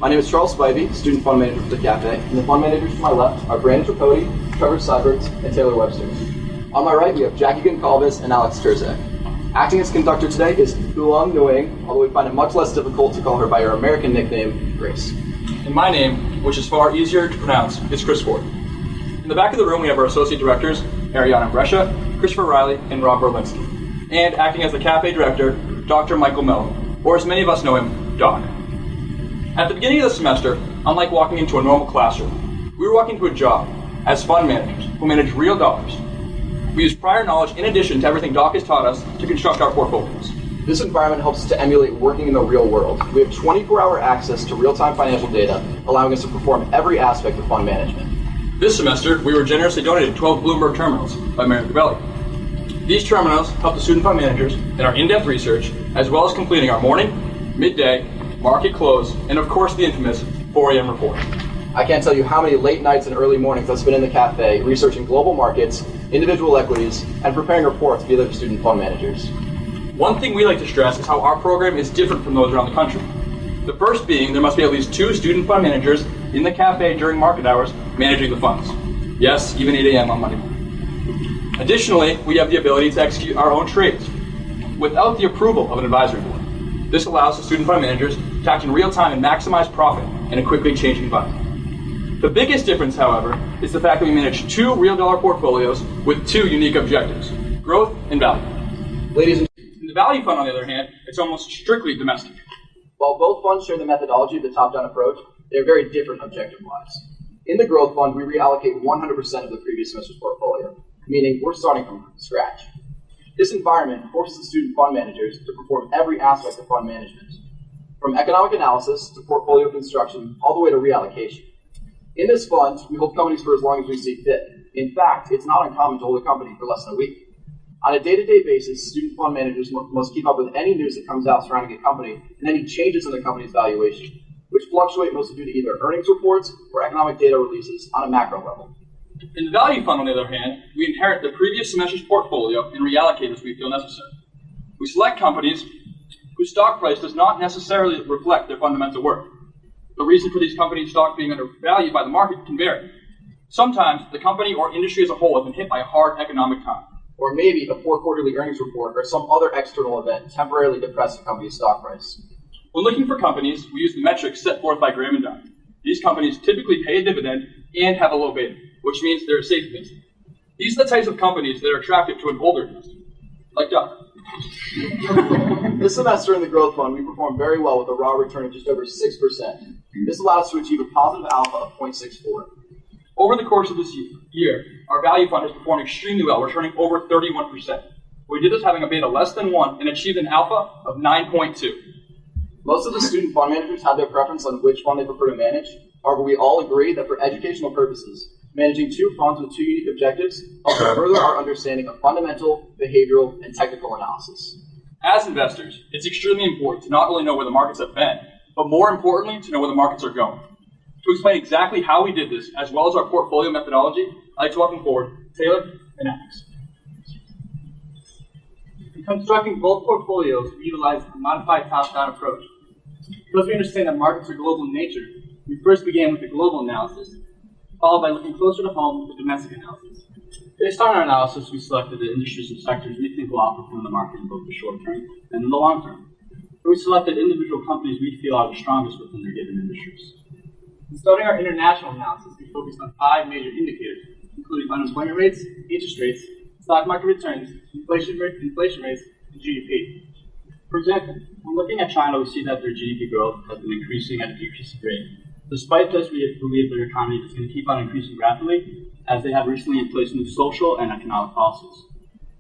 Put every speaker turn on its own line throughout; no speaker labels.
My name is Charles Spivey, Student Fund Manager for the Cafe, and the fund managers to my left are Brandon Tripodi, Trevor Seiberts, and Taylor Webster. On my right, we have Jackie Goncalves and Alex Terzak. Acting as conductor today is Oolong Nguyen, although we find it much less difficult to call her by her American nickname, Grace.
And my name, which is far easier to pronounce, is Chris Ford. In the back of the room, we have our associate directors, Ariana Brescia, Christopher Riley, and Rob Berlinski. And acting as the cafe director, Dr. Michael Mello, or as many of us know him, Doc. At the beginning of the semester, unlike walking into a normal classroom, we were walking into a job as fund managers who manage real dollars. We use prior knowledge in addition to everything Doc has taught us to construct our portfolios.
This environment helps us to emulate working in the real world. We have 24-hour access to real-time financial data, allowing us to perform every aspect of fund management.
This semester, we were generously donated 12 Bloomberg terminals by Mayor Gabelli. These terminals help the student fund managers in our in-depth research, as well as completing our morning, midday, market close, and of course the infamous 4 a.m. report.
I can't tell you how many late nights and early mornings I've spent in the cafe researching global markets, individual equities, and preparing reports via the student fund managers.
One thing we like to stress is how our program is different from those around the country. The first being there must be at least 2 student fund managers in the cafe during market hours managing the funds. Yes, even 8 a.m. on Monday morning. Additionally, we have the ability to execute our own trades without the approval of an advisory board. This allows the student fund managers to act in real time and maximize profit in a quickly changing environment. The biggest difference, however, is the fact that we manage 2 real dollar portfolios with 2 unique objectives, growth and value.
Ladies and
In the value fund, on the other hand, it's almost strictly domestic.
while both funds share the methodology of the top-down approach, they are very different objective-wise. In the growth fund, we reallocate 100% of the previous semester's portfolio, meaning we're starting from scratch. This environment forces the student fund managers to perform every aspect of fund management, from economic analysis to portfolio construction, all the way to reallocation. In this fund, we hold companies for as long as we see fit. In fact, it's not uncommon to hold a company for less than a week. On a day-to-day basis, student fund managers must keep up with any news that comes out surrounding a company and any changes in the company's valuation, which fluctuate mostly due to either earnings reports or economic data releases on a macro level.
In the value fund, on the other hand, we inherit the previous semester's portfolio and reallocate as we feel necessary. We select companies whose stock price does not necessarily reflect their fundamental worth. The reason for these companies' stock being undervalued by the market can vary. Sometimes the company or industry as a whole has been hit by a hard economic time.
Or maybe a poor quarterly earnings report or some other external event temporarily depressed the company's stock price.
When looking for companies, we use the metrics set forth by Graham and Dunn. These companies typically pay a dividend and have a low beta, which means they're a safe investment. These are the types of companies that are attractive to an older investor, like Doug.
This semester in the growth fund, we performed very well with a raw return of just over 6%. This allowed us to achieve a positive alpha of 0.64.
Over the course of this year, our value fund has performed extremely well, returning over 31%. We did this having a beta less than 1 and achieved an alpha of 9.2.
Most of the student fund managers have their preference on which fund they prefer to manage. However, we all agree that for educational purposes, managing 2 funds with 2 unique objectives helps further our understanding of fundamental, behavioral, and technical analysis.
As investors, it's extremely important to not only know where the markets have been, but more importantly, to know where the markets are going. To explain exactly how we did this, as well as our portfolio methodology, I'd like to welcome forward Taylor and Alex.
In constructing both portfolios, we utilize a modified top-down approach. Because we understand that markets are global in nature, we first began with the global analysis, followed by looking closer to home with domestic analysis. Based on our analysis, we selected the industries and sectors we think will outperform the market in both the short term and in the long term. We selected individual companies we feel are the strongest within their given industries. In starting our international analysis, we focused on 5 major indicators, including unemployment rates, interest rates, stock market returns, inflation rates, and GDP. For example, when looking at China, we see that their GDP growth has been increasing at a decreasing rate. Despite this, we believe their economy is going to keep on increasing rapidly, as they have recently in place new social and economic policies.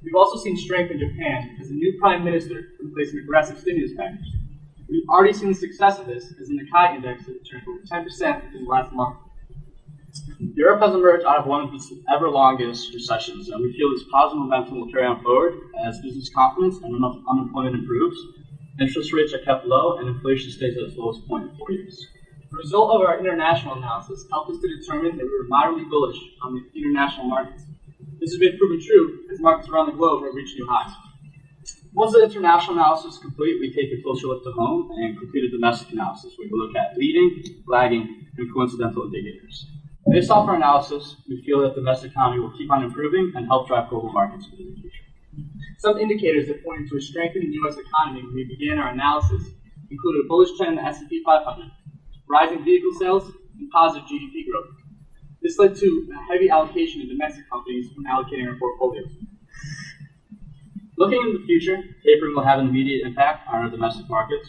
We've also seen strength in Japan as the new prime minister in place an aggressive stimulus package. We've already seen the success of this, as the Nikkei index has returned over 10% in the last month. Europe has emerged out of one of its ever-longest recessions, and we feel this positive momentum will carry on forward as business confidence and unemployment improves, interest rates are kept low, and inflation stays at its lowest point in 4 years. The result of our international analysis helped us to determine that we were moderately bullish on the international markets. This has been proven true as markets around the globe have reached new highs. Once the international analysis is complete, we take a closer look to home and complete a domestic analysis where we look at leading, lagging, and coincidental indicators. Based off our analysis, we feel that the domestic economy will keep on improving and help drive global markets into the future. Some indicators that point to a strengthening U.S. economy when we began our analysis included a bullish trend in the S&P 500, rising vehicle sales, and positive GDP growth. This led to a heavy allocation of domestic companies when allocating our portfolios. Looking into the future, tapering will have an immediate impact on our domestic markets.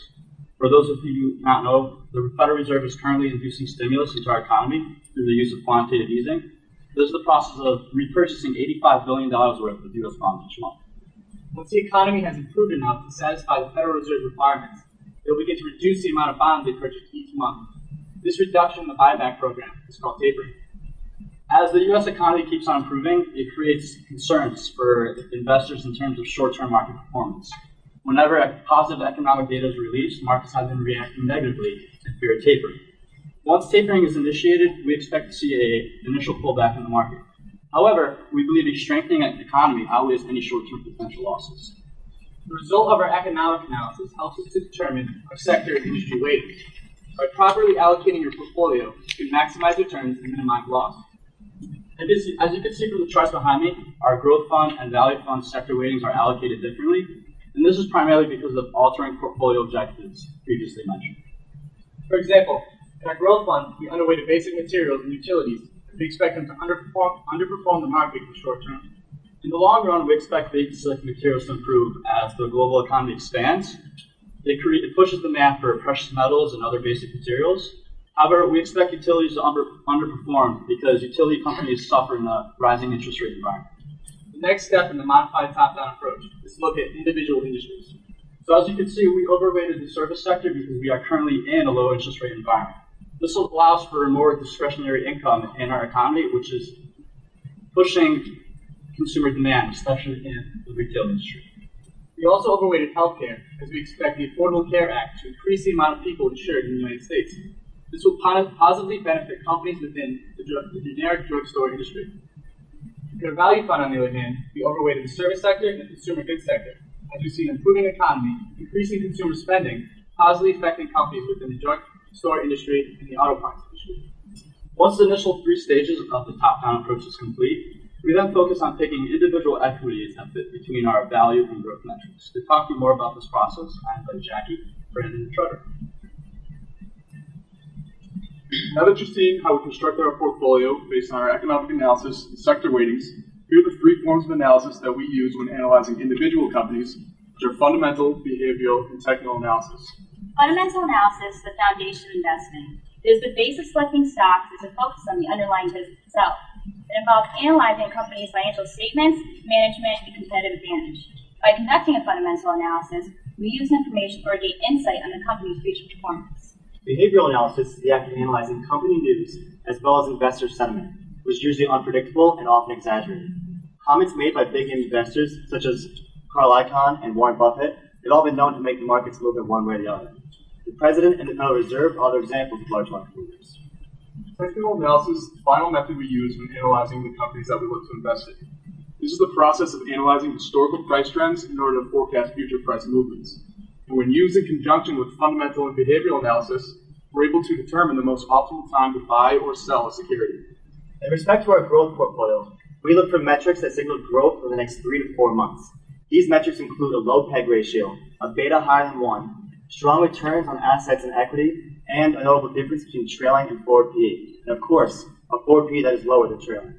For those of you who do not know, the Federal Reserve is currently inducing stimulus into our economy through the use of quantitative easing. This is the process of repurchasing $85 billion worth of U.S. bonds each month. Once the economy has improved enough to satisfy the Federal Reserve requirements, they will begin to reduce the amount of bonds they purchase each month. This reduction in the buyback program is called tapering. As the U.S. economy keeps on improving, it creates concerns for investors in terms of short-term market performance. Whenever positive economic data is released, markets have been reacting negatively and fear tapering. Once tapering is initiated, we expect to see an initial pullback in the market. However, we believe a strengthening economy outweighs any short-term potential losses. The result of our economic analysis helps us to determine our sector and industry weighting. By properly allocating your portfolio, you can maximize returns and minimize loss. As you can see from the charts behind me, our growth fund and value fund sector weightings are allocated differently, and this is primarily because of altering portfolio objectives previously mentioned. For example, in our growth fund, we underweighted basic materials and utilities, as we expect them to underperform the market in the short term. In the long run, we expect basic materials to improve as the global economy expands. It pushes demand for precious metals and other basic materials. However, we expect utilities to underperform because utility companies suffer in a rising interest rate environment. The next step in the modified top-down approach is to look at individual industries. So as you can see, we overweighted the service sector because we are currently in a low interest rate environment. This allows for more discretionary income in our economy, which is pushing consumer demand, especially in the retail industry. We also overweighted healthcare, as we expect the Affordable Care Act to increase the amount of people insured in the United States. This will positively benefit companies within the generic drugstore industry. In our value fund, on the other hand, we overweighted the service sector and the consumer goods sector, as we see an improving economy, increasing consumer spending, positively affecting companies within the drugstore industry and the auto parts industry. Once the initial 3 stages of the top-down approach is complete, we then focus on picking individual equities that fit between our value and growth metrics. To talk to you more about this process, I invite Jackie, Brandon, and Trevor.
Now that you've seen how we constructed our portfolio based on our economic analysis and sector weightings, here are the 3 forms of analysis that we use when analyzing individual companies, which are fundamental, behavioral, and technical analysis.
Fundamental analysis is the foundation of investing. It is the base of selecting stocks is a focus on the underlying business itself. It involves analyzing a company's financial statements, management, and competitive advantage. By conducting a fundamental analysis, we use information or gain insight on the company's future performance.
Behavioral analysis is the act of analyzing company news as well as investor sentiment, which is usually unpredictable and often exaggerated. Comments made by big investors such as Carl Icahn and Warren Buffett have all been known to make the markets move in one way or the other. The President and the Federal Reserve are other examples of large market movers.
Technical analysis is the final method we use when analyzing the companies that we look to invest in. This is the process of analyzing historical price trends in order to forecast future price movements. And when used in conjunction with fundamental and behavioral analysis, we're able to determine the most optimal time to buy or sell a security.
In respect to our growth portfolio, we look for metrics that signal growth for the next 3 to 4 months. These metrics include a low PEG ratio, a beta higher than 1, strong returns on assets and equity, and a notable difference between trailing and forward PE. And of course, a forward PE that is lower than trailing.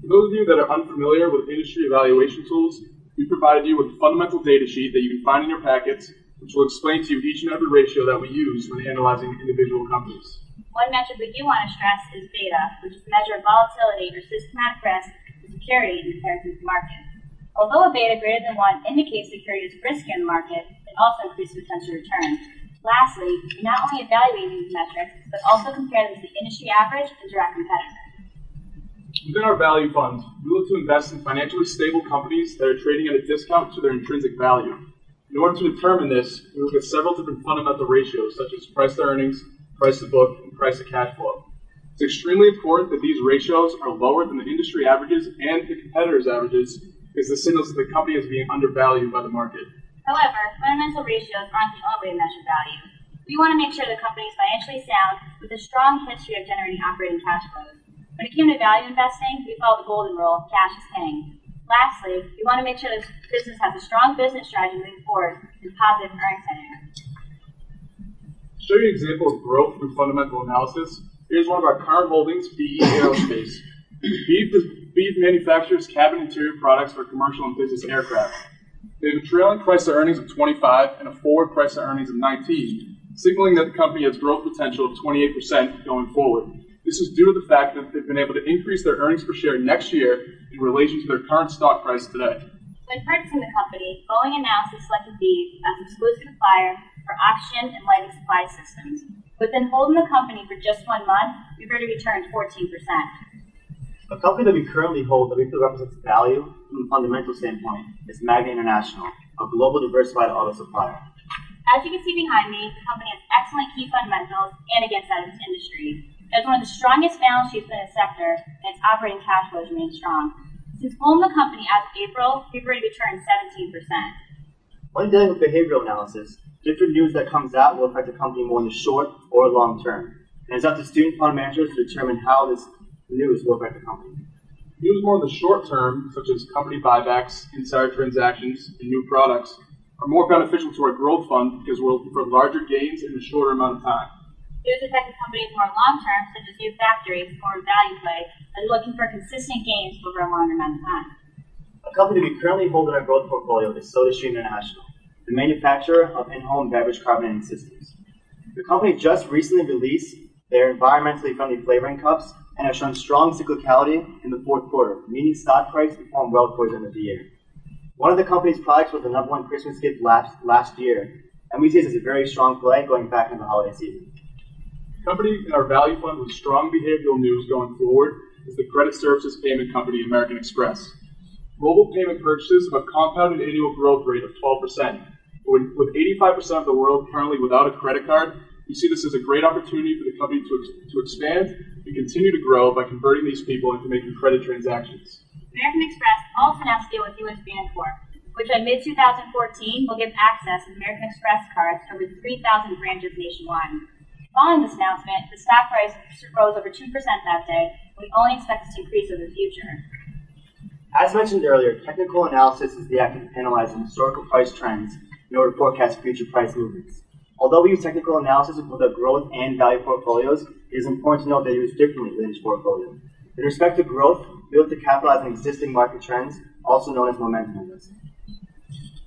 For those of you that are unfamiliar with industry evaluation tools, we provided you with a fundamental data sheet that you can find in your packets, which will explain to you each and every ratio that we use when analyzing individual companies.
One metric we do want to stress is beta, which is a measure of volatility or systematic risk of security in comparison to the market. Although a beta greater than 1 indicates security is riskier in the market, it also increases potential return. Lastly, we not only evaluate these metrics, but also compare them to the industry average and direct competitor.
Within our value funds, we look to invest in financially stable companies that are trading at a discount to their intrinsic value. In order to determine this, we look at several different fundamental ratios, such as price to earnings, price to book, and price to cash flow. It's extremely important that these ratios are lower than the industry averages and the competitors' averages is the signals that the company is being undervalued by the market.
However, fundamental ratios aren't the only way to measure value. We want to make sure the company is financially sound with a strong history of generating operating cash flows. When it came to value investing, we followed the golden rule, cash is king. Lastly, we want to make sure this business has a strong business strategy moving forward and positive earnings dynamics.
To show you an example of growth through fundamental analysis, here's one of our current holdings, BE Aerospace. BE manufactures cabin interior products for commercial and business aircraft. They have a trailing price to earnings of 25 and a forward price to earnings of 19, signaling that the company has growth potential of 28% going forward. This is due to the fact that they've been able to increase their earnings per share next year in relation to their current stock price today.
When purchasing the company, Boeing announced it selected BE as exclusive supplier for oxygen and lighting supply systems. Within holding the company for just 1 month, we've already returned 14%.
A company that we currently hold that we feel represents value from a fundamental standpoint is Magna International, a global diversified auto supplier.
As you can see behind me, the company has excellent key fundamentals and against that of its industry. It has one of the strongest balance sheets in its sector, and its operating cash flows remain strong. Since holding the company as of April, we've already returned 17%.
When dealing with behavioral analysis, different news that comes out will affect the company more in the short or long term. And it's up to student fund managers to determine how this news will affect the company.
News more in the short term, such as company buybacks, insider transactions, and new products, are more beneficial to our growth fund because we're looking for larger gains in a shorter amount of time.
News affecting companies more long-term, such as new factories or value play, and looking for consistent gains over a longer amount of time.
A company we currently hold in our growth portfolio is SodaStream International, the manufacturer of in-home beverage carbonating systems. The company just recently released their environmentally friendly flavoring cups and has shown strong cyclicality in the fourth quarter, meaning stock price performed well towards the end of the year. One of the company's products was the #1 Christmas gift last year, and we see this as a very strong play going back into the holiday season.
The company in our value fund with strong behavioral news going forward is the credit services payment company American Express. Mobile payment purchases have a compounded annual growth rate of 12%. With 85% of the world currently without a credit card, we see this as a great opportunity for the company to expand and continue to grow by converting these people into making credit transactions.
American Express also announced a deal with U.S. Bancorp, which by mid-2014 will give access to American Express cards to over 3,000 branches nationwide. Following this announcement, the stock price rose over 2% that day, and we only expect it to increase over the future.
As mentioned earlier, technical analysis is the act of analyzing historical price trends in order to forecast future price movements. Although we use technical analysis with both our growth and value portfolios, it is important to note that they use differently within each portfolio. In respect to growth, we look to capitalize on existing market trends, also known as momentum investing.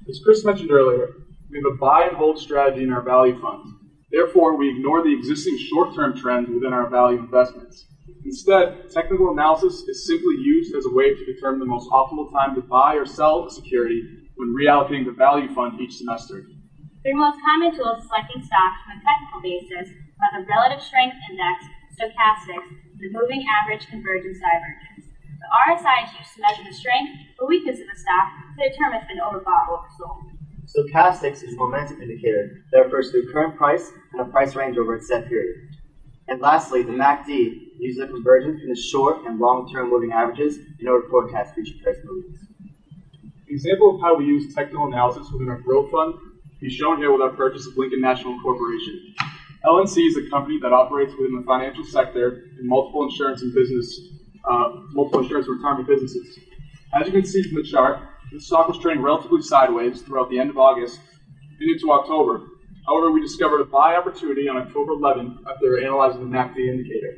As Chris mentioned earlier, we have a buy and hold strategy in our value fund. Therefore, we ignore the existing short-term trends within our value investments. Instead, technical analysis is simply used as a way to determine the most optimal time to buy or sell a security when reallocating the value fund each semester.
The most common tools for selecting stocks from a technical basis are the relative strength index, stochastics, the moving average convergence divergence. The RSI is used to measure the strength or weakness of a stock to determine if it's been overbought or oversold.
Stochastics is a momentum indicator that refers to the current price and a price range over a set period. And lastly, the MACD uses a convergence between the short and long-term moving averages in order to forecast future price movements.
An example of how we use technical analysis within our growth fund is shown here with our purchase of Lincoln National Corporation. LNC is a company that operates within the financial sector in multiple insurance and retirement businesses. As you can see from the chart, the stock was trading relatively sideways throughout the end of August and into October. However, we discovered a buy opportunity on October 11th after analyzing the MACD indicator.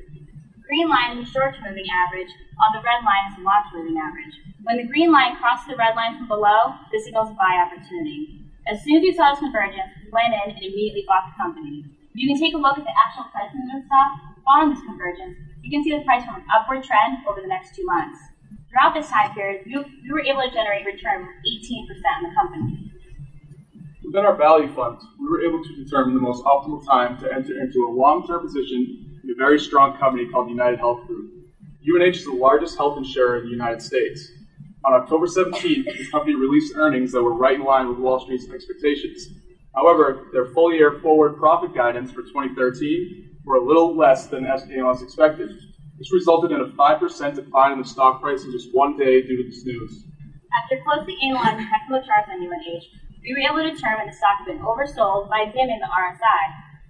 The green line is the short-term moving average, while the red line is the long-term moving average. When the green line crosses the red line from below, this signals a buy opportunity. As soon as we saw this convergence, we went in and immediately bought the company. You can take a look at the actual price of the stock. Following this convergence, you can see the price from an upward trend over the next 2 months. Throughout this time period, we were able to generate a return of 18% in the company.
Within our value funds, we were able to determine the most optimal time to enter into a long-term position in a very strong company called United Health Group. UNH is the largest health insurer in the United States. On October 17th, the company released earnings that were right in line with Wall Street's expectations. However, their full-year forward profit guidance for 2013 were a little less than analysts expected. This resulted in a 5% decline in the stock price in just 1 day due to this news.
After closely analyzing technical charts on UNH, we were able to determine the stock had been oversold by examining the RSI.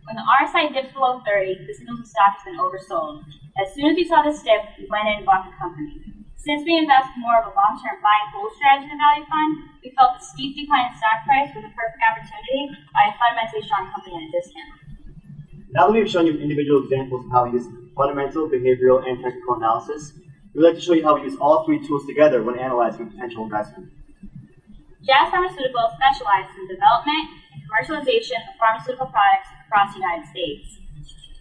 When the RSI dips below 30, the signals the stock has been oversold. As soon as we saw this dip, we went in and bought the company. Since we invest more of a long-term buy and hold strategy in the value fund, we felt the steep decline in stock price was a perfect opportunity to buy a fundamentally strong company at a discount.
Now that we've shown you individual examples of how we use fundamental, behavioral, and technical analysis, we'd like to show you how we use all three tools together when analyzing a potential investment.
Jazz Pharmaceuticals specializes in the development and commercialization of pharmaceutical products across the United States.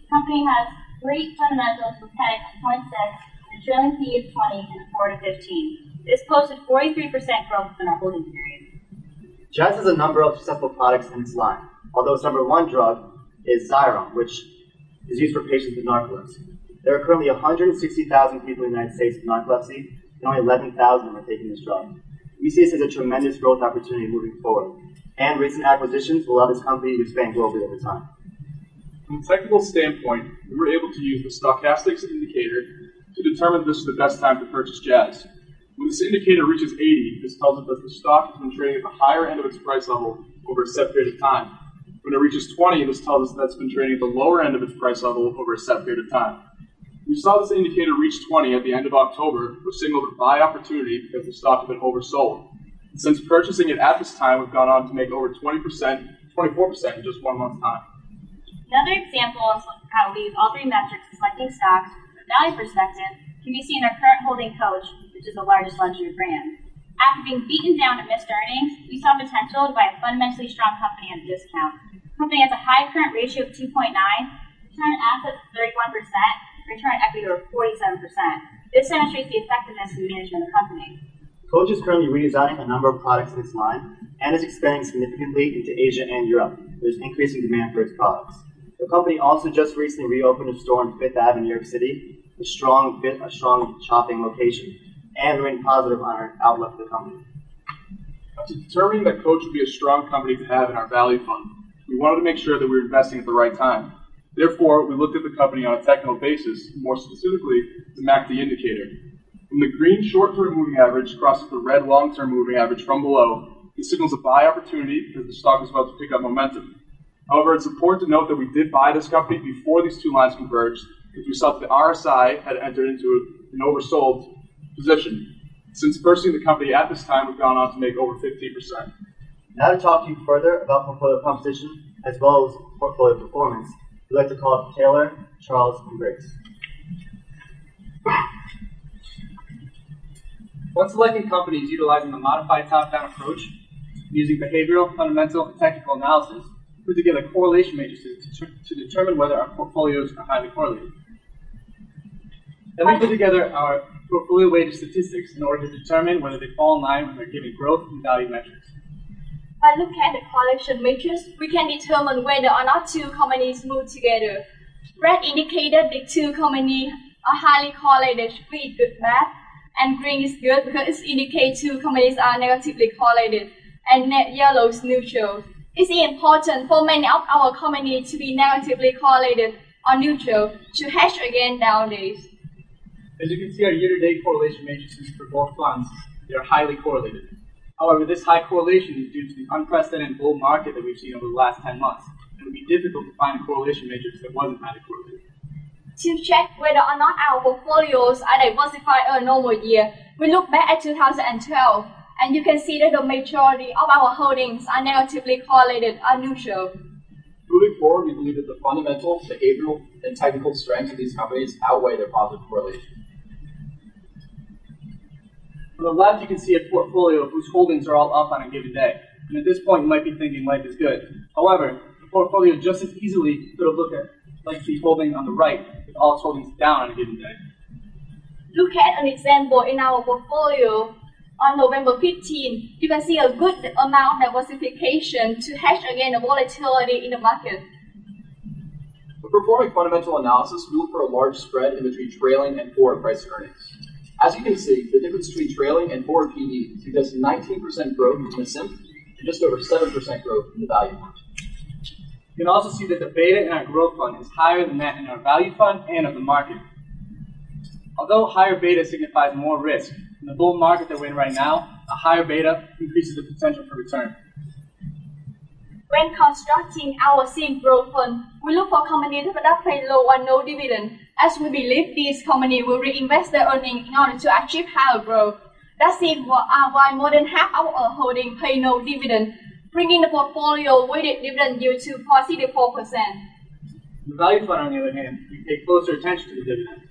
The company has great fundamentals with PEG of 0.6, a trailing P of 20, and a forward of 15. This posted 43% growth in our holding period.
Jazz has a number of successful products in its line, although its number one drug is Xyrem, which is used for patients with narcolepsy. There are currently 160,000 people in the United States with narcolepsy, and only 11,000 are taking this drug. We see this as a tremendous growth opportunity moving forward, and recent acquisitions will allow this company to expand globally over time.
From a technical standpoint, we were able to use the stochastics indicator to determine this is the best time to purchase Jazz. When this indicator reaches 80, this tells us that the stock has been trading at the higher end of its price level over a set period of time. When it reaches 20, this tells us that it's been trading at the lower end of its price level over a set period of time. We saw this indicator reach 20 at the end of October, which signaled a buy opportunity because the stock had been oversold. And since purchasing it at this time, we've gone on to make over 24% in just 1 month's time.
Another example of how we use all three metrics in selecting stocks from a value perspective can be seen in our current holding Coach, which is the largest luxury brand. After being beaten down and missed earnings, we saw potential to buy a fundamentally strong company at a discount. The company has a high current ratio of 2.9, return on assets of 31%, return on equity of 47%. This demonstrates the effectiveness and management of the company.
Coach is currently redesigning a number of products in its line and is expanding significantly into Asia and Europe. There's increasing demand for its products. The company also just recently reopened a store on Fifth Ave in New York City, a strong shopping location, and remain positive on our outlook for the company.
To determine that Coach would be a strong company to have in our value fund, we wanted to make sure that we were investing at the right time. Therefore, we looked at the company on a technical basis, more specifically the MACD indicator. When the green short-term moving average crosses the red long-term moving average from below, this signals a buy opportunity because the stock is about to pick up momentum. However, it's important to note that we did buy this company before these two lines converged because we saw that the RSI had entered into an oversold position. Since purchasing the company at this time, we've gone on to make over 15%.
Now to talk to you further about portfolio composition as well as portfolio performance, we'd like to call up Taylor, Charles, and Grace.
When selecting companies utilizing the modified top-down approach, using behavioral, fundamental, and technical analysis, we put together correlation matrices to determine whether our portfolios are highly correlated. Then we put together our portfolio weighted statistics in order to determine whether they fall in line with our given growth and value metrics.
By looking at the correlation matrix, we can determine whether or not two companies move together. Red indicated the two companies are highly correlated with good math, and green is good because it indicates two companies are negatively correlated, and yellow is neutral. It's important for many of our companies to be negatively correlated or neutral to hedge against nowadays.
As you can see, our year-to-date correlation matrices for both funds, they are highly correlated. However, this high correlation is due to the unprecedented bull market that we've seen over the last 10 months. It would be difficult to find a correlation matrix that wasn't highly correlated.
To check whether or not our portfolios are diversified in a normal year, we look back at 2012, and you can see that the majority of our holdings are negatively correlated or neutral.
Moving forward, we believe that the fundamental, behavioral, and technical strengths of these companies outweigh their positive correlation.
On the left, you can see a portfolio whose holdings are all up on a given day. And at this point, you might be thinking life is good. However, the portfolio just as easily could have looked at like the holding on the right, with all its holdings down on a given day.
Look at an example in our portfolio. On November 15, you can see a good amount of diversification to hedge against the volatility in the market.
When performing fundamental analysis, we look for a large spread in between trailing and forward price earnings. As you can see, the difference between trailing and forward PE suggests 19% growth in the SIMP and just over 7% growth in the value fund.
You can also see that the beta in our growth fund is higher than that in our value fund and of the market. Although higher beta signifies more risk, in the bull market that we're in right now, a higher beta increases the potential for return.
When constructing our seed growth fund, we look for companies that pay low or no dividend, as we believe these companies will reinvest their earnings in order to achieve higher growth. That's why more than half of our holding pay no dividend, bringing the portfolio weighted dividend yield to positive 4%.
The value fund, on the other hand, we pay closer attention to the dividend.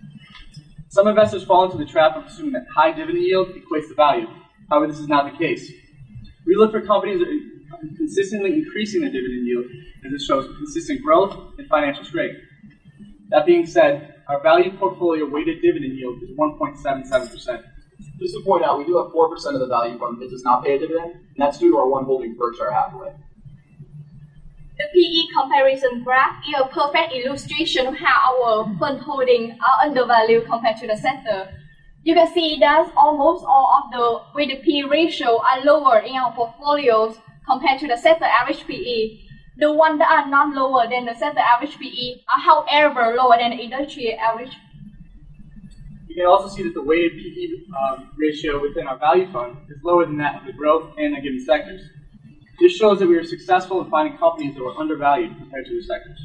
Some investors fall into the trap of assuming that high dividend yield equates to value. However, this is not the case. We look for companies that are consistently increasing their dividend yield, as it shows consistent growth and financial strength. That being said, our value portfolio weighted dividend yield is 1.77%.
Just to point out, we do have 4% of the value fund that does not pay a dividend, and that's due to our one holding Berkshire Hathaway.
The PE comparison graph is a perfect illustration of how our fund holdings are undervalued compared to the sector. You can see that almost all of the weighted PE ratio are lower in our portfolios compared to the sector average PE. The ones that are not lower than the sector average PE are, however, lower than the industry average.
You can also see that the weighted PE ratio within our value fund is lower than that of the growth and the given sectors. This shows that we were successful in finding companies that were undervalued compared to the sectors.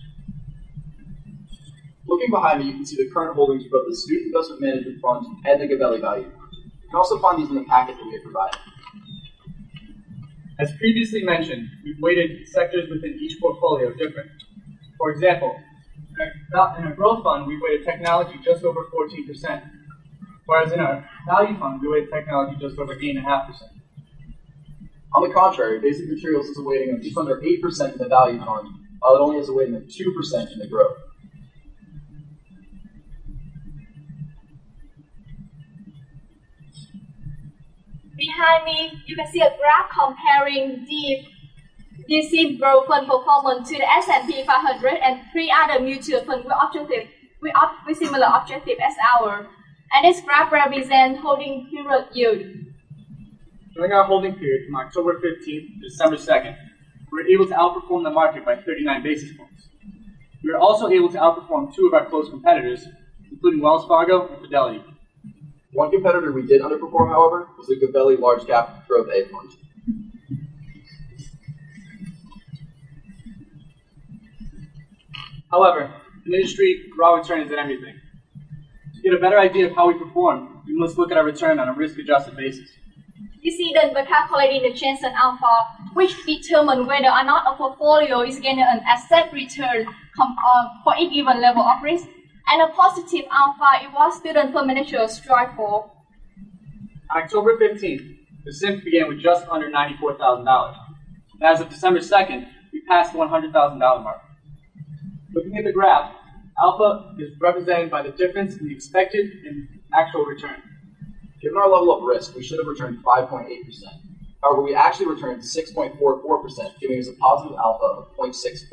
Looking behind me, you can see the current holdings for both the Student Investment Management Fund and the Gabelli Value Fund. You can also find these in the packet that we have provided.
As previously mentioned, we've weighted sectors within each portfolio different. For example, in our growth fund, we weighted technology just over 14%, whereas in our value fund, we weighted technology just over 8.5%.
On the contrary, basic materials has a weighting of just under 8% in the value fund, while it only has a weighting of 2% in the growth.
Behind me, you can see a graph comparing the seed growth fund performance to the S&P 500 and 3 other mutual funds with similar objective as ours. And this graph represents holding period yield.
During our holding period from October 15th to December 2nd, we were able to outperform the market by 39 basis points. We were also able to outperform two of our close competitors, including Wells Fargo and Fidelity.
One competitor we did underperform, however, was the Gabelli Large Cap Growth A Fund.
However, in the industry, raw return isn't everything. To get a better idea of how we perform, we must look at our return on a risk-adjusted basis.
You see that we're calculating the chance and alpha, which determine whether or not a portfolio is getting an asset return for a given level of risk, and a positive alpha is what student fund managers strive for.
On October 15th, the SIMP began with just under $94,000. As of December 2nd, we passed the $100,000 mark. Looking at the graph, alpha is represented by the difference in the expected and actual return.
Given our level of risk, we should have returned 5.8%. However, we actually returned 6.44%, giving us a positive alpha of 0.64.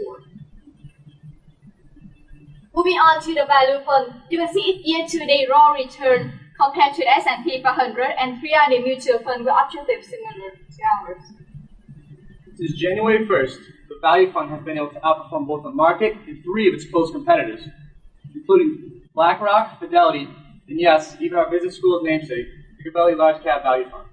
Moving on to the value fund, you can see its year-to-date raw return compared to the S&P 500 and 3 other mutual funds with objectives similar to ours.
Since January 1st, the value fund has been able to outperform both the market and 3 of its close competitors, including BlackRock, Fidelity, and yes, even our business school's namesake, the Gabelli Large Cap Value Fund.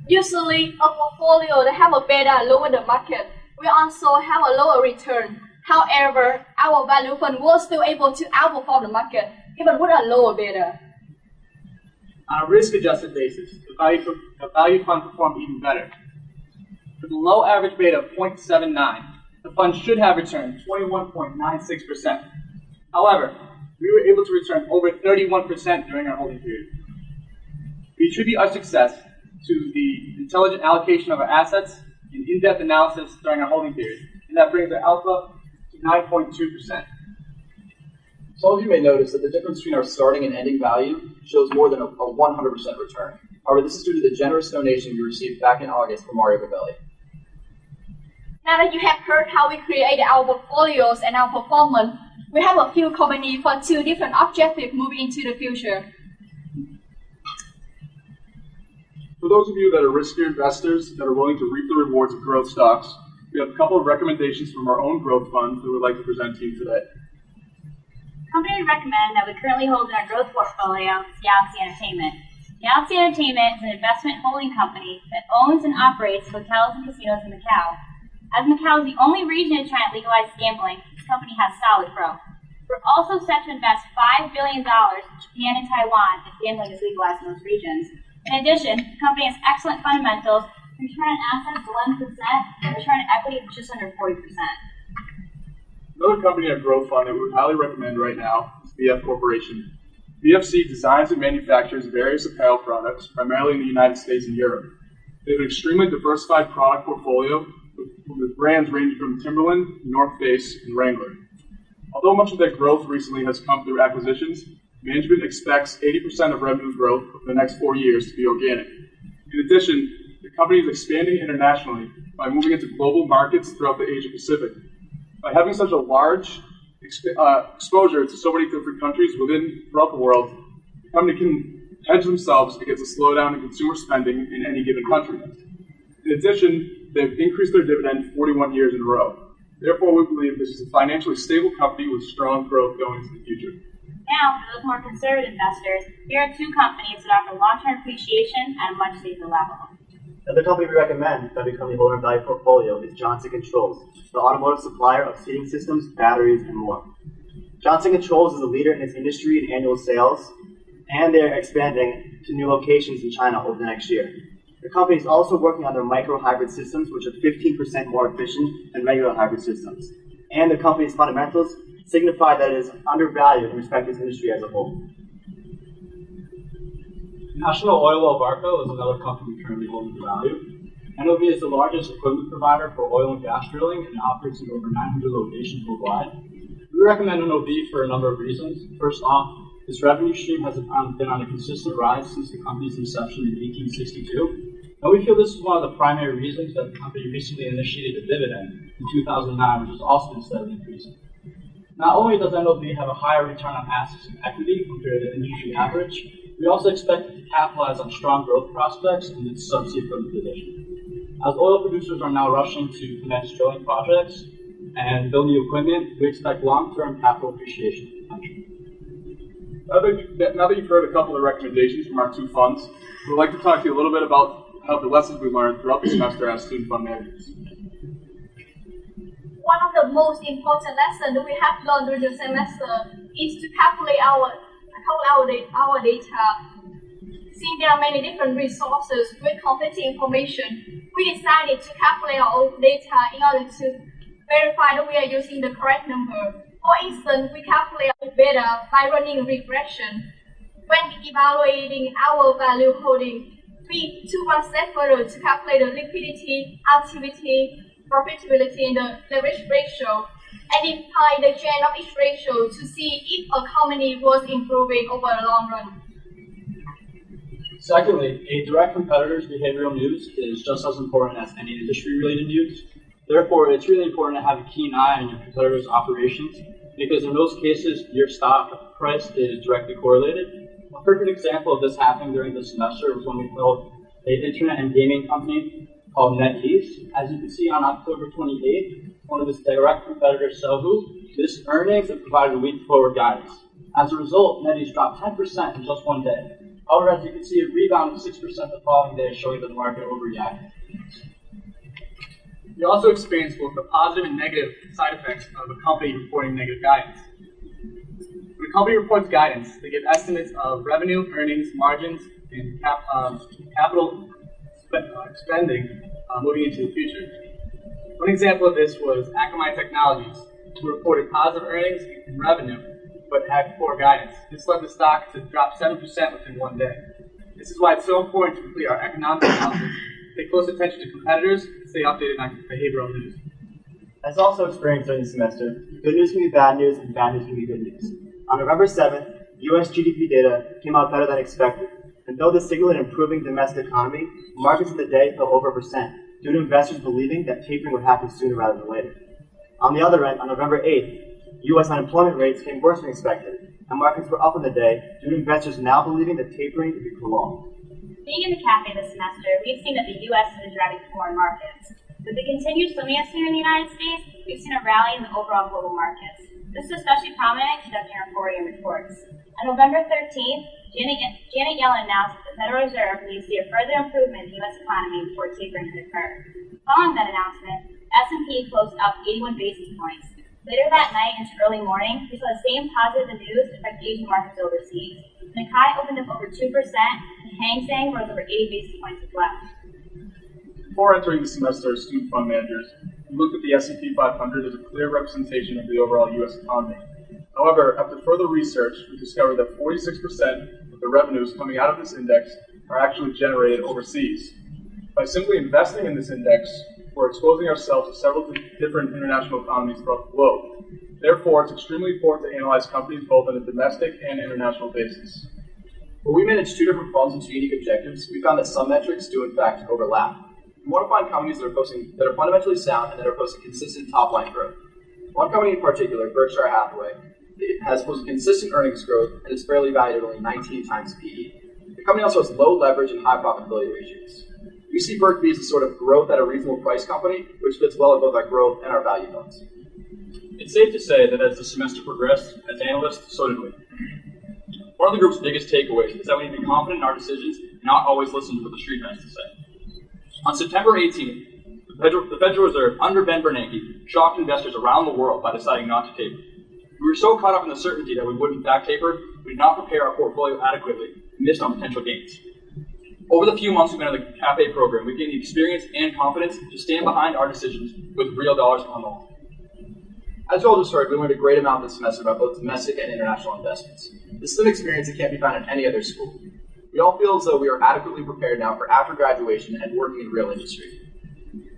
Usually, a portfolio that have a beta lower than market will also have a lower return. However, our value fund was still able to outperform the market, even with a lower beta.
On a risk-adjusted basis, the value fund performed even better. With a low average beta of 0.79, the fund should have returned 21.96%. However, we were able to return over 31% during our holding period. We attribute our success to the intelligent allocation of our assets and in-depth analysis during our holding period, and that brings our alpha to 9.2%.
Some of you may notice that the difference between our starting and ending value shows more than a 100% return. However, this is due to the generous donation we received back in August from Mario Gabelli.
Now that you have heard how we created our portfolios and our performance, we have a few companies for 2 different objectives moving into the future.
For those of you that are riskier investors that are willing to reap the rewards of growth stocks, we have a couple of recommendations from our own growth fund that we'd like to present to you today.
The company we recommend that we currently hold in our growth portfolio is Galaxy Entertainment. Galaxy Entertainment is an investment holding company that owns and operates hotels and casinos in Macau. As Macau is the only region in China legalized gambling, this company has solid growth. We're also set to invest $5 billion in Japan and Taiwan if gambling is legalized in those regions. In addition, the company has excellent fundamentals, return on assets 11%, and return on equity of just under 40%.
Another company and growth fund that we would highly recommend right now is BF Corporation. BFC designs and manufactures various apparel products, primarily in the United States and Europe. They have an extremely diversified product portfolio with brands ranging from Timberland, North Face, and Wrangler. Although much of their growth recently has come through acquisitions, management expects 80% of revenue growth over the next 4 years to be organic. In addition, the company is expanding internationally by moving into global markets throughout the Asia Pacific. By having such a large exposure to so many different countries throughout the world, the company can hedge themselves against a slowdown in consumer spending in any given country. In addition, they've increased their dividend 41 years in a row. Therefore, we believe this is a financially stable company with strong growth going into the future.
Now, for those more conservative investors, here are two companies that offer long-term appreciation at a much safer level.
Another company we recommend that become the owner value portfolio is Johnson Controls, the automotive supplier of seating systems, batteries, and more. Johnson Controls is a leader in its industry in annual sales, and they're expanding to new locations in China over the next year. The company is also working on their micro-hybrid systems, which are 15% more efficient than regular hybrid systems. And the company's fundamentals signify that it is undervalued in respect to its industry as a whole.
National Oil of Arco is another company we currently hold in value. NOV is the largest equipment provider for oil and gas drilling and operates in over 900 locations worldwide. We recommend NOV for a number of reasons. First off, this revenue stream has been on a consistent rise since the company's inception in 1862. And we feel this is one of the primary reasons that the company recently initiated a dividend in 2009, which has also been steadily increasing. Not only does NOV have a higher return on assets and equity compared to the industry average, we also expect it to capitalize on strong growth prospects in its subsea equipment division. As oil producers are now rushing to commence drilling projects and build new equipment, we expect long-term capital appreciation in the country.
Now that you've heard a couple of recommendations from our two funds, we'd like to talk to you a little bit about the lessons we learned throughout the semester as student fund managers.
One of the most important lessons we have learned during the semester is to calculate our data. Since there are many different resources with conflicting information, we decided to calculate our own data in order to verify that we are using the correct number. For instance, we calculate our beta by running regression. When evaluating our value holding, we took one step further to calculate the liquidity, activity, profitability, and the leverage ratio, and define the trend of each ratio to see if a company was improving over the long run.
Secondly, a direct competitor's behavioral news is just as important as any industry-related news. Therefore, it's really important to have a keen eye on your competitor's operations, because in most cases, your stock price is directly correlated. A perfect example of this happening during the semester was when we built an internet and gaming company called NetEase. As you can see on October 28th, one of its direct competitors, Sohu, missed earnings and provided a week forward guidance. As a result, NetEase dropped 10% in just one day. However, as you can see, a rebound of 6% the following day, showing that the market overreacted.
We also experienced both the positive and negative side effects of a company reporting negative guidance. When a company reports guidance, they give estimates of revenue, earnings, margins, and capital spending moving into the future. One example of this was Akamai Technologies, who reported positive earnings and revenue, but had poor guidance. This led the stock to drop 7% within one day. This is why it's so important to complete our economic analysis, pay close attention to competitors, and stay updated on behavioral news.
As also experienced during the semester, good news can be bad news and bad news can be good news. On November 7th, U.S. GDP data came out better than expected, and though this signaled an improving domestic economy, markets in the day fell over 1% due to investors believing that tapering would happen sooner rather than later. On the other end, on November 8th, U.S. unemployment rates came worse than expected, and markets were up in the day due to investors now believing that tapering could be prolonged.
Being in the cafe this semester, we've seen that the U.S. has been driving foreign markets. With the continued stimulus here in the United States, we've seen a rally in the overall global markets. This is especially prominent conducting our 4 AM reports. On November 13th, Janet Yellen announced that the Federal Reserve needs to see a further improvement in the U.S. economy before tapering could occur. Following that announcement, S&P closed up 81 basis points. Later that night into early morning, we saw the same positive news affect Asian markets overseas. Nikkei opened up over 2%, and Hang Seng rose over 80 basis points as well.
Before entering the semester as student fund managers, we looked at the S&P 500 as a clear representation of the overall U.S. economy. However, after further research, we discovered that 46% of the revenues coming out of this index are actually generated overseas. By simply investing in this index, we're exposing ourselves to several different international economies throughout the globe. Therefore, it's extremely important to analyze companies both on a domestic and international basis.
When we manage two different funds with two unique objectives, we found that some metrics do in fact overlap. We want to find companies that are fundamentally sound and that are posting consistent top-line growth. One company in particular, Berkshire Hathaway, has posted consistent earnings growth and is fairly valued at only 19 times PE. The company also has low leverage and high profitability ratios. We see Berkshire as a sort of growth at a reasonable price company, which fits well in both our growth and our value funds.
It's safe to say that as the semester progressed, as analysts, so did we. One of the group's biggest takeaways is that we need to be confident in our decisions and not always listen to what the street has to say. On September 18th, the Federal Reserve, under Ben Bernanke, shocked investors around the world by deciding not to taper. We were so caught up in the certainty that we would in fact taper, we did not prepare our portfolio adequately and missed on potential gains. Over the few months we've been in the CAFE program, we've gained the experience and confidence to stand behind our decisions with real dollars on the line.
As you all just heard, we learned a great amount this semester about both domestic and international investments. This is an experience that can't be found in any other school. We all feel as though we are adequately prepared now for after graduation and working in real industry.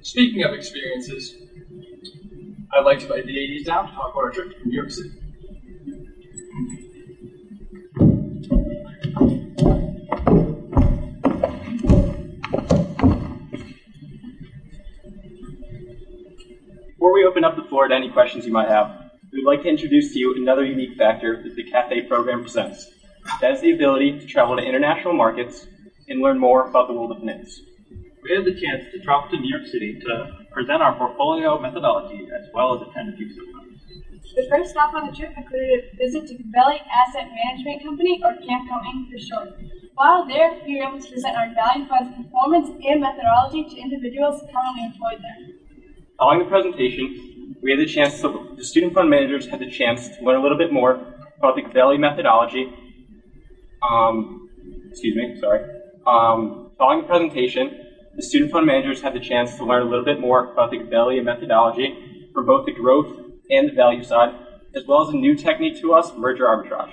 Speaking of experiences, I'd like to invite the ADs down to talk about our trip to New York City.
Before we open up the floor to any questions you might have, we'd like to introduce to you another unique factor that the CAFE program presents. That is the ability to travel to international markets and learn more about the world of finance.
We had the chance to travel to New York City to present our portfolio methodology as well as attend a few seminars.
The first stop on the trip included a visit to Gabelli Asset Management Company, or Camco Inc. for short. While there, we were able to present our value fund's performance and methodology to individuals currently employed there.
Following the presentation, the student fund managers had the chance to learn a little bit more about the Gabelli methodology. Following the presentation, the student fund managers had the chance to learn a little bit more about the Gabelli methodology for both the growth and the value side, as well as a new technique to us, merger arbitrage.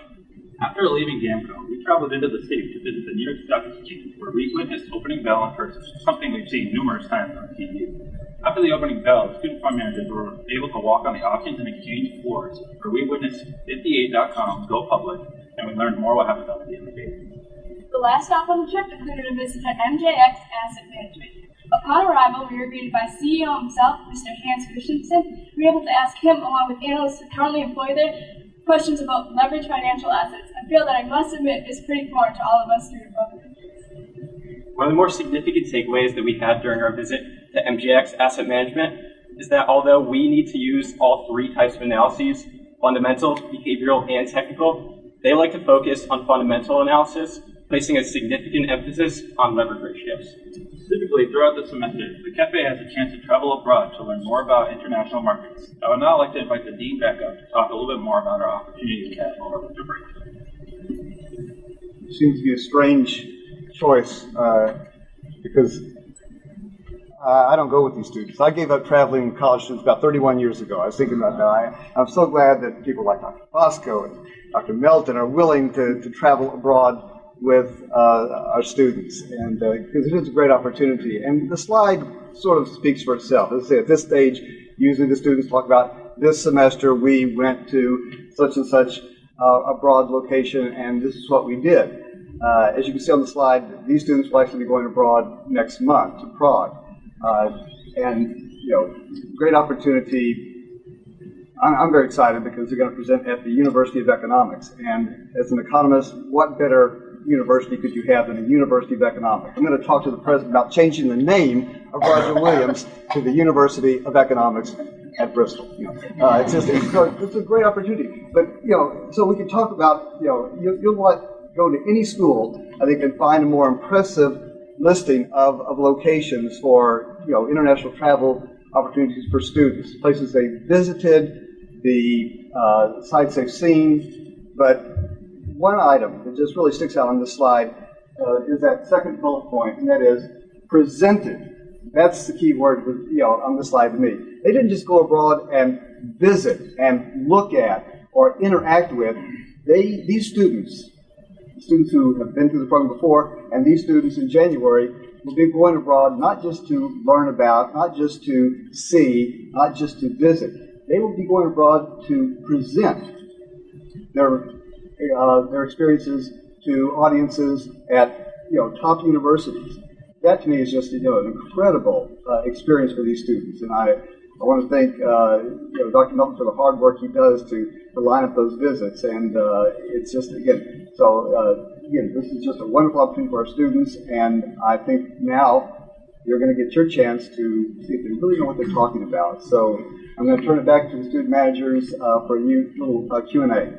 After leaving GAMCO, we traveled into the city to visit the New York Stock Exchange, where we witnessed opening bell in person, something we've seen numerous times on TV. After the opening bell, the student fund managers were able to walk on the options and exchange floors, where we witnessed 58.com go public, and we learned more what happened on the daily basis.
The last stop on the trip included a visit to MJX Asset Management. Upon arrival, we were greeted by CEO himself, Mr. Hans Christensen. We were able to ask him, along with analysts who currently employ there, questions about leveraged financial assets. I feel that I must admit is pretty foreign to all of us here at Berkeley.
One of the more significant takeaways that we had during our visit to MJX Asset Management is that although we need to use all three types of analyses, fundamental, behavioral, and technical, they like to focus on fundamental analysis, placing a significant emphasis on leverage ratios.
Specifically, throughout the semester, the CAFE has a chance to travel abroad to learn more about international markets. I would now like to invite the Dean back up to talk a little bit more about our opportunity we had while our winter break.
Seems to be a strange choice because I don't go with these students. I gave up traveling college students about 31 years ago. I was thinking about that. I'm so glad that people like Dr. Bosco and Dr. Melton are willing to travel abroad with our students, and because it is a great opportunity. And the slide sort of speaks for itself. As I say, at this stage, usually the students talk about this semester we went to such and such a broad location, and this is what we did. As you can see on the slide, these students will actually be going abroad next month to Prague. And, great opportunity. I'm very excited because they're going to present at the University of Economics. And as an economist, what better university could you have than a University of Economics? I'm going to talk to the president about changing the name of Roger Williams to the University of Economics at Bristol. It's a great opportunity. But, so we can talk about, you'll want go to any school, I think, and find a more impressive listing of locations for international travel opportunities for students, places they visited, the sites they've seen. But one item that just really sticks out on this slide is that second bullet point, and that is presented. That's the key word on this slide to me. They didn't just go abroad and visit and look at or interact with. These students who have been through the program before, and these students in January will be going abroad not just to learn about, not just to see, not just to visit. They will be going abroad to present their experiences to audiences at top universities. That to me is just an incredible experience for these students, and I want to thank Dr. Milton for the hard work he does to line up those visits, and it's just again this is just a wonderful opportunity for our students, and I think now you're going to get your chance to see if they really know what they're talking about. So I'm going to turn it back to the student managers for a new little Q&A.